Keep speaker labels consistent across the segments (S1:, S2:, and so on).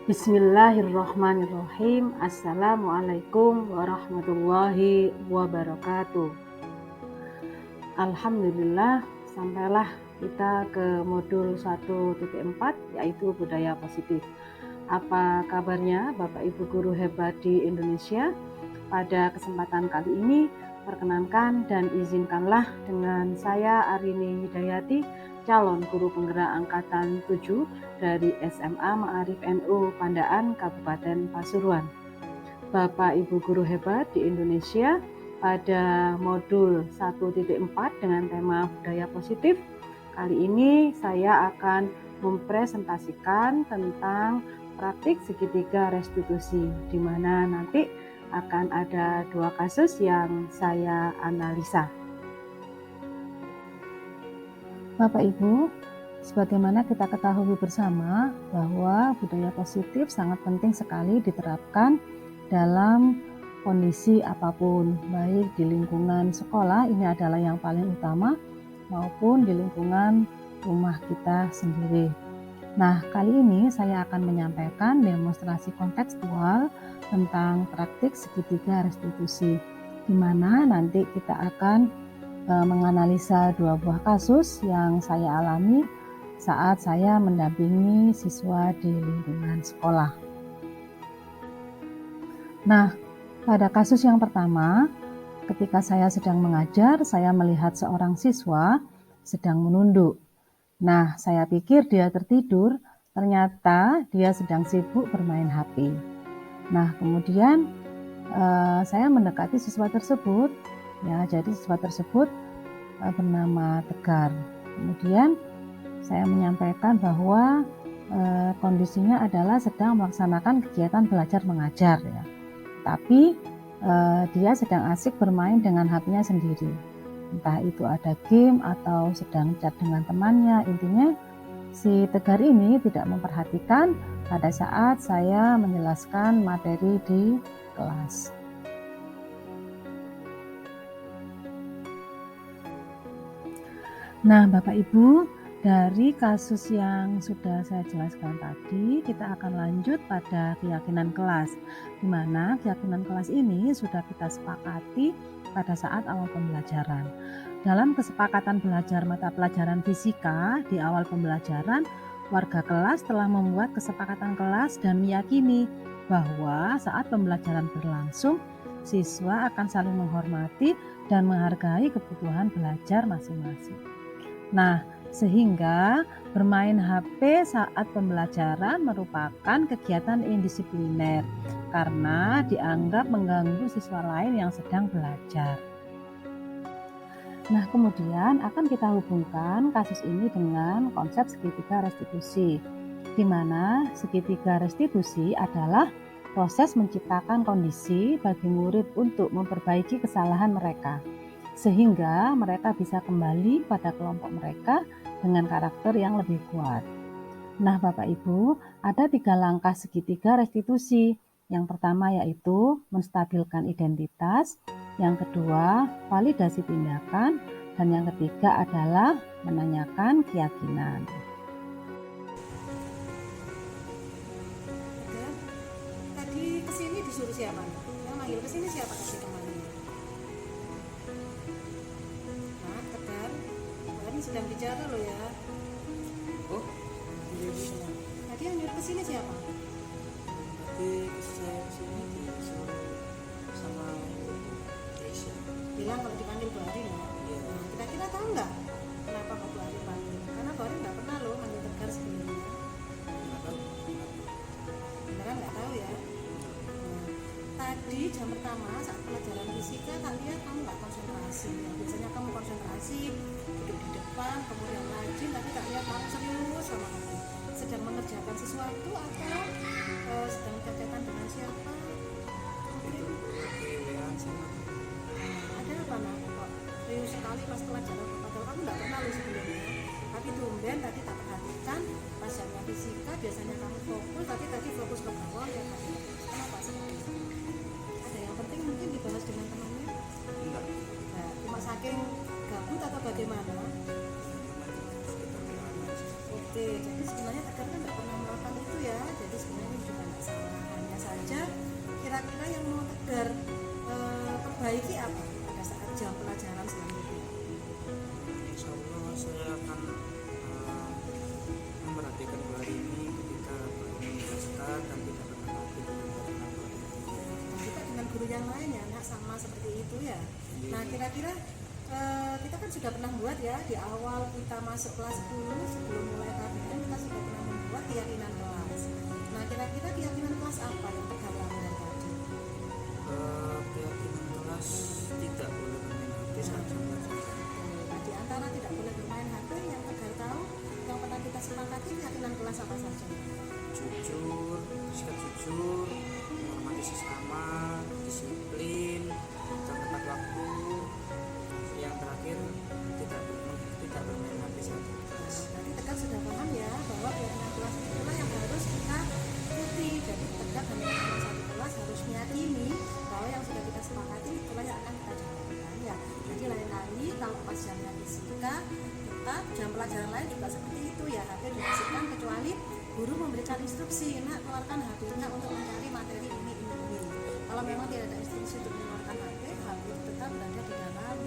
S1: Bismillahirrahmanirrahim. Assalamualaikum warahmatullahi wabarakatuh. Alhamdulillah, sampailah kita ke modul 1.4 yaitu budaya positif. Apa kabarnya Bapak Ibu guru hebat di Indonesia? Pada kesempatan kali ini, perkenankan dan izinkanlah dengan saya Arini Hidayati, calon guru penggerak angkatan 7 dari SMA Ma'arif NU Pandaan Kabupaten Pasuruan. Bapak Ibu guru hebat di Indonesia, pada modul 1.4 dengan tema budaya positif, kali ini saya akan mempresentasikan tentang praktik segitiga restitusi, di mana nanti akan ada 2 kasus yang saya analisa. Bapak Ibu, sebagaimana kita ketahui bersama bahwa budaya positif sangat penting sekali diterapkan dalam kondisi apapun, baik di lingkungan sekolah, ini adalah yang paling utama, maupun di lingkungan rumah kita sendiri. Nah, kali ini saya akan menyampaikan demonstrasi kontekstual tentang praktik segitiga restitusi, di mana nanti kita akan menganalisa 2 buah kasus yang saya alami saat saya mendampingi siswa di lingkungan sekolah. Nah, pada kasus yang pertama, ketika saya sedang mengajar, saya melihat seorang siswa sedang menunduk. Nah, saya pikir dia tertidur, ternyata dia sedang sibuk bermain HP. Nah, kemudian saya mendekati siswa tersebut, ya, jadi siswa tersebut bernama Tegar. Kemudian saya menyampaikan bahwa kondisinya adalah sedang melaksanakan kegiatan belajar mengajar, ya. Tapi dia sedang asik bermain dengan HP-nya sendiri. Entah itu ada game atau sedang chat dengan temannya. Intinya si Tegar ini tidak memperhatikan pada saat saya menjelaskan materi di kelas. Nah, Bapak Ibu, dari kasus yang sudah saya jelaskan tadi, kita akan lanjut pada keyakinan kelas, di mana keyakinan kelas ini sudah kita sepakati pada saat awal pembelajaran. Dalam kesepakatan belajar mata pelajaran fisika di awal pembelajaran, warga kelas telah membuat kesepakatan kelas dan meyakini bahwa saat pembelajaran berlangsung, siswa akan saling menghormati dan menghargai kebutuhan belajar masing-masing. Nah, sehingga bermain HP saat pembelajaran merupakan kegiatan indisipliner karena dianggap mengganggu siswa lain yang sedang belajar. Nah, kemudian akan kita hubungkan kasus ini dengan konsep segitiga restitusi, di mana segitiga restitusi adalah proses menciptakan kondisi bagi murid untuk memperbaiki kesalahan mereka, sehingga mereka bisa kembali pada kelompok mereka dengan karakter yang lebih kuat. Nah, Bapak Ibu, ada 3 langkah segitiga restitusi. Yang pertama yaitu menstabilkan identitas, yang kedua validasi tindakan, dan yang ketiga adalah menanyakan keyakinan.
S2: Tadi kesini disuruh siapa? Yang manggil kesini siapa kasih temannya? Nah, Tegar, ini sedang bicara loh ya.
S3: Oh,
S2: Tadi yang nyuruh kesini siapa?
S3: tadi saya kesini disuruh sama Keisha.
S2: Bilang kalau dipanggil Bu Arin ya.
S3: Iya.
S2: Nah, kira-kira tahu nggak kenapa kok Bu Arin panggil? Karena Bu Arin nggak pernah loh manggil Tegar sebelumnya.
S3: Nggak tahu.
S2: Beneran nggak tahu ya. Nah, tadi jam pertama saat pelajaran fisika kalian kamu nggak konsentrasi ya. Biasanya kamu konsentrasi duduk di depan kemudian rajin, tapi tak lihat kamu serius sama kamu sedang mengerjakan sesuatu atau sedang chat-chatan dengan siapa.
S3: Itu pakai WA sama.
S2: Ada apa nak kok serius sekali pas pelajaran, padahal kamu nggak pernah loh sebelumnya, tapi tumben tadi tak perhatikan pas jamnya fisika biasanya kamu fokus, tapi tadi fokus ke bawah ya kan. Kenapa sih? Ada yang penting mungkin dibahas dengan temannya?
S3: Enggak.
S2: Nah, cuma saking gabut atau bagaimana?
S3: Sekitar WA aja.
S2: Oke, jadi sebenarnya Tegar kan nggak pernah melakukan itu ya. Jadi sebenarnya ini juga nggak salah. Hanya saja kira-kira yang mau Tegar perbaiki apa pada saat jam pelajaran selanjutnya?
S3: Insya Allah saya akan memperhatikan Bu Harini ketika menjelaskan dan tidak pernah lagi dengan Bu Harini.
S2: Kita dengan guru yang lain ya, nak sama seperti itu ya. Nah, kira-kira kita kan sudah pernah buat ya di awal kita masuk kelas 10 sebelum mulai KBM kita sudah pernah membuat keyakinan kelas. Nah, kira-kira keyakinan kelas apa yang Tegar lakukan tadi?
S3: Keyakinan kelas tidak boleh bermain HP saat jam pelajaran.
S2: Nah, di antara tidak boleh bermain HP yang Tegar tahu yang pernah kita sepakati keyakinan kelas apa saja?
S3: Jujur, bersikap jujur, menghormati sesama, disiplin, jam tepat waktu. Yang terakhir tidak bermain HP saat jam kelas.
S2: Berarti Tegar sudah paham ya bahwa keyakinan kelas itulah yang harus kita ikuti. Jadi Tegar hanya dalam satu kelas harus meyakini bahwa yang sudah kita sepakati itulah yang akan kita jalankan ya. Jadi lain kali kalau pas jamnya fisika tetap jam pelajaran lain juga seperti itu ya, HP dikasihkan kecuali guru memberikan instruksi, nak keluarkan HP-nya untuk mencari materi ini. Kalau memang tidak ada instruksi untuk mengeluarkan HP itu tetap berada di dalam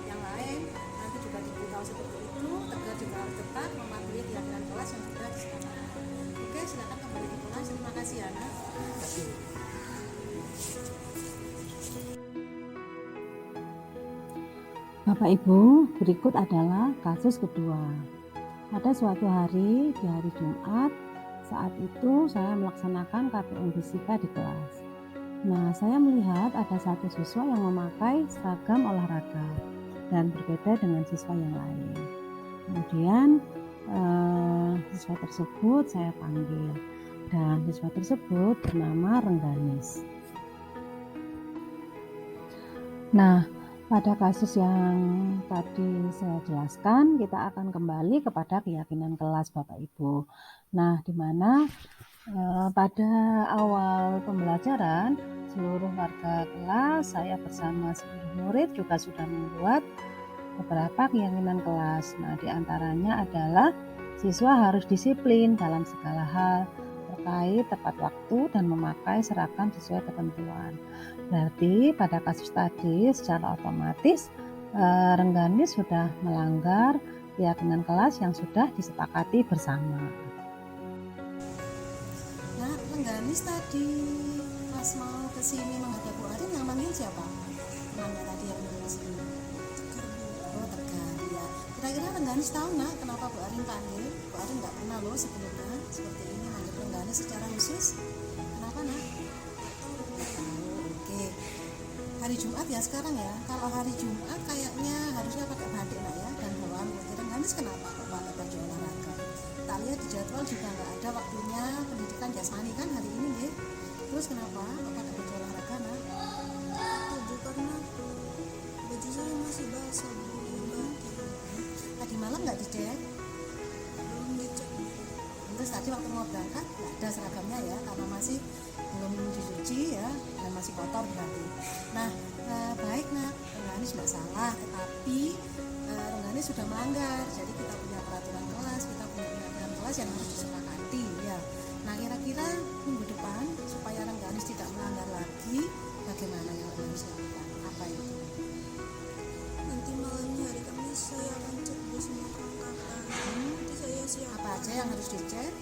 S2: yang lain. Nanti juga diberitahu seperti itu. Tegar juga harus tetap mematuhi keyakinan kelas yang sudah disepakati. Oke, silakan kembali di kelas. Terima kasih ya, Nak.
S3: Terima kasih.
S1: Bapak Ibu, berikut adalah kasus kedua. Pada suatu hari, di hari Jumat, saat itu saya melaksanakan KPM fisika di kelas. Nah, saya melihat ada satu siswa yang memakai seragam olahraga dan berbeda dengan siswa yang lain. Kemudian siswa tersebut saya panggil dan siswa tersebut bernama Rengganis. Nah, pada kasus yang tadi saya jelaskan, kita akan kembali kepada keyakinan kelas Bapak Ibu. Nah, di mana pada awal pembelajaran, seluruh warga kelas, saya bersama seluruh murid juga sudah membuat beberapa keyakinan kelas. Nah, di antaranya adalah siswa harus disiplin dalam segala hal terkait tepat waktu dan memakai seragam sesuai ketentuan. Berarti pada kasus tadi secara otomatis Rengganis sudah melanggar keyakinan kelas yang sudah disepakati bersama.
S2: Nah, Rengganis tadi pas mau kesini menghadap Bu Arin yang manggil siapa? Namanya tadi yang manggil kesini. Oh, Tegar ya. Kira-kira Rengganis tahu nak kenapa Bu Arin panggil? Bu Arin nggak pernah loh sebelumnya seperti ini manggil Rengganis secara khusus. Kenapa nak? Oke. Hari Jumat ya sekarang ya. Kalau hari Jumat kayaknya harusnya pakai batik nak ya dan bawaan putih. Rengganis kenapa kok pakai baju olahraga? Tak lihat di jadwal juga nggak ada waktunya pendidikan jasmani kan hari ini ya. Terus kenapa kok pakai baju olahraga nak?
S4: Karena baju saya masih basah belum ganti.
S2: Tadi malam nggak dicek?
S4: Belum dicek.
S2: Terus tadi waktu mau berangkat nggak ada seragamnya ya karena masih belum dicuci ya dan masih kotor berarti. Nah, baik nak, Rengganis nggak salah, tetapi Rengganis sudah melanggar. Jadi kita punya peraturan kelas, kita punya keyakinan kelas yang harus disepakati ya. Nah, kira-kira minggu depan supaya Rengganis tidak melanggar lagi, bagaimana yang Rengganis lakukan? Apa itu?
S4: Nanti malamnya hari Kamis saya akan cek di semua perlengkapan. Nanti saya siap
S2: Apa aja yang harus dicek?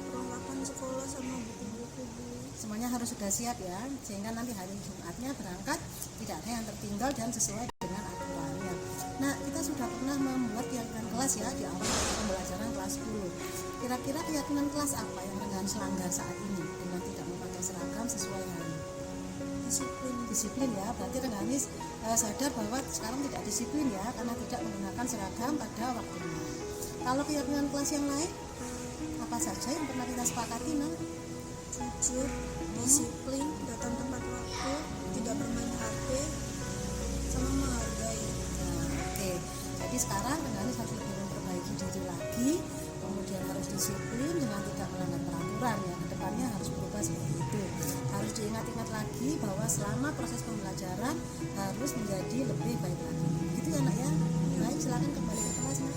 S4: perlengkapan sekolah sama buku-buku.
S2: Semuanya harus sudah siap ya, sehingga nanti hari Jumatnya berangkat tidak ada yang tertinggal dan sesuai dengan aturannya. Nah, kita sudah pernah membuat keyakinan kelas ya di awal pembelajaran kelas 10. Kira-kira keyakinan kelas apa yang Rengganis langgar saat ini dengan tidak memakai seragam sesuai hari? Disiplin ya, berarti Rengganis sadar bahwa sekarang tidak disiplin ya karena tidak menggunakan seragam pada waktunya. Kalau keyakinan kelas yang lain apa saja yang pernah kita sepakati nah?
S4: Jujur, disiplin, datang tepat waktu, tidak bermain HP, sama menghargai.
S2: Nah, oke. Jadi sekarang Rengganis harus lebih memperbaiki diri lagi, kemudian harus disiplin dengan tidak melanggar peraturan ya. Kedepannya harus berubah seperti itu. Harus diingat-ingat lagi bahwa selama proses pembelajaran harus menjadi lebih baik lagi. Gitu ya nak ya. Baik, silakan kembali ke kelas nak.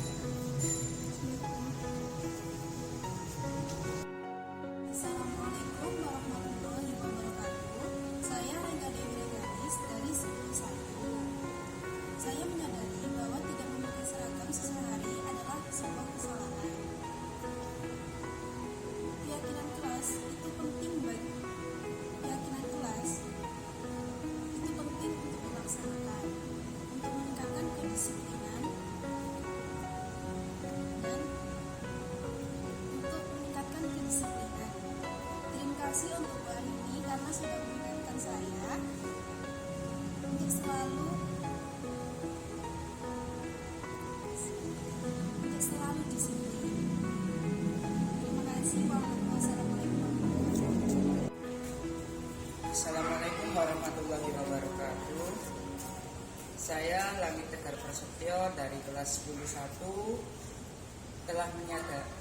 S4: kasih untuk Bu Arini karena sudah mengingatkan saya untuk selalu di sini. Terima kasih. Wassalamualaikum warahmatullahi wabarakatuh.
S3: Assalamualaikum warahmatullahi wabarakatuh. Saya Langit Tegar Prasetyo dari kelas 10-1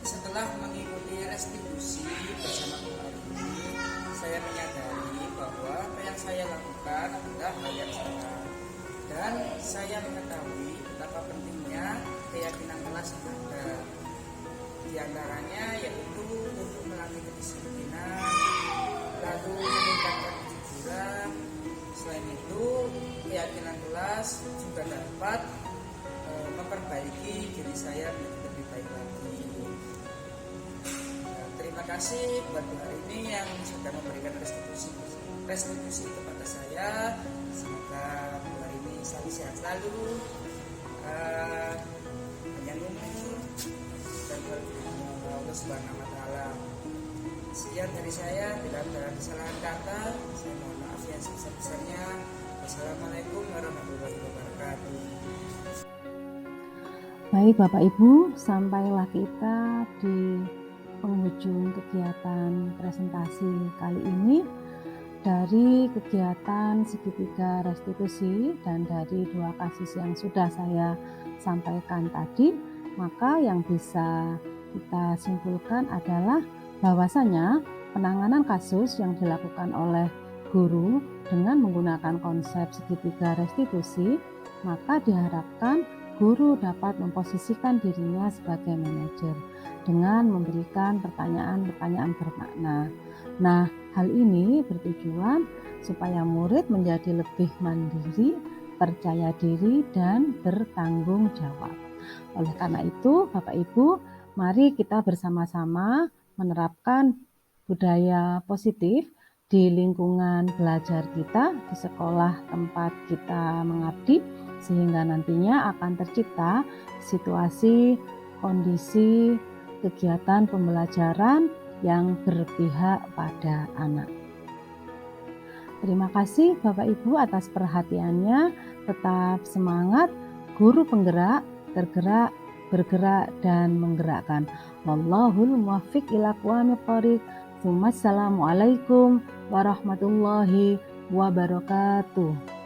S3: setelah mengikuti restitusi bersama Bu Arini, saya menyadari bahwa apa yang saya lakukan adalah hal yang salah, dan saya mengetahui betapa pentingnya keyakinan kelas yang ada. Di antaranya yaitu untuk melatih kedisiplinan, lalu meningkatkan kejujuran. Selain itu, keyakinan kelas juga dapat memperbaiki diri saya menjadi lebih baik lagi. Terima kasih buat Bu Arini yang sudah memberikan restitusi kepada saya. Semoga Bu Arini selalu sehat selalu, panjang umur, dan berdoa Allah Subhanahu wa Ta'ala. Sekian dari saya, bila ada kesalahan kata, saya mohon maaf yang sebesar-besarnya. Wassalamualaikum warahmatullahi wabarakatuh.
S1: Baik Bapak Ibu, sampailah kita di penghujung kegiatan presentasi kali ini. Dari kegiatan segitiga restitusi dan dari 2 kasus yang sudah saya sampaikan tadi, maka yang bisa kita simpulkan adalah bahwasanya penanganan kasus yang dilakukan oleh guru dengan menggunakan konsep segitiga restitusi, maka diharapkan guru dapat memposisikan dirinya sebagai manajer dengan memberikan pertanyaan-pertanyaan bermakna. Nah, hal ini bertujuan supaya murid menjadi lebih mandiri, percaya diri, dan bertanggung jawab. Oleh karena itu, Bapak Ibu, mari kita bersama-sama menerapkan budaya positif di lingkungan belajar kita, di sekolah tempat kita mengabdi, sehingga nantinya akan tercipta situasi, kondisi, kegiatan pembelajaran yang berpihak pada anak. Terima kasih Bapak Ibu atas perhatiannya. Tetap semangat, guru penggerak, tergerak, bergerak, dan menggerakkan. Wallahul muwaffiq ila aqwamit thoriq. Assalamualaikum warahmatullahi wabarakatuh.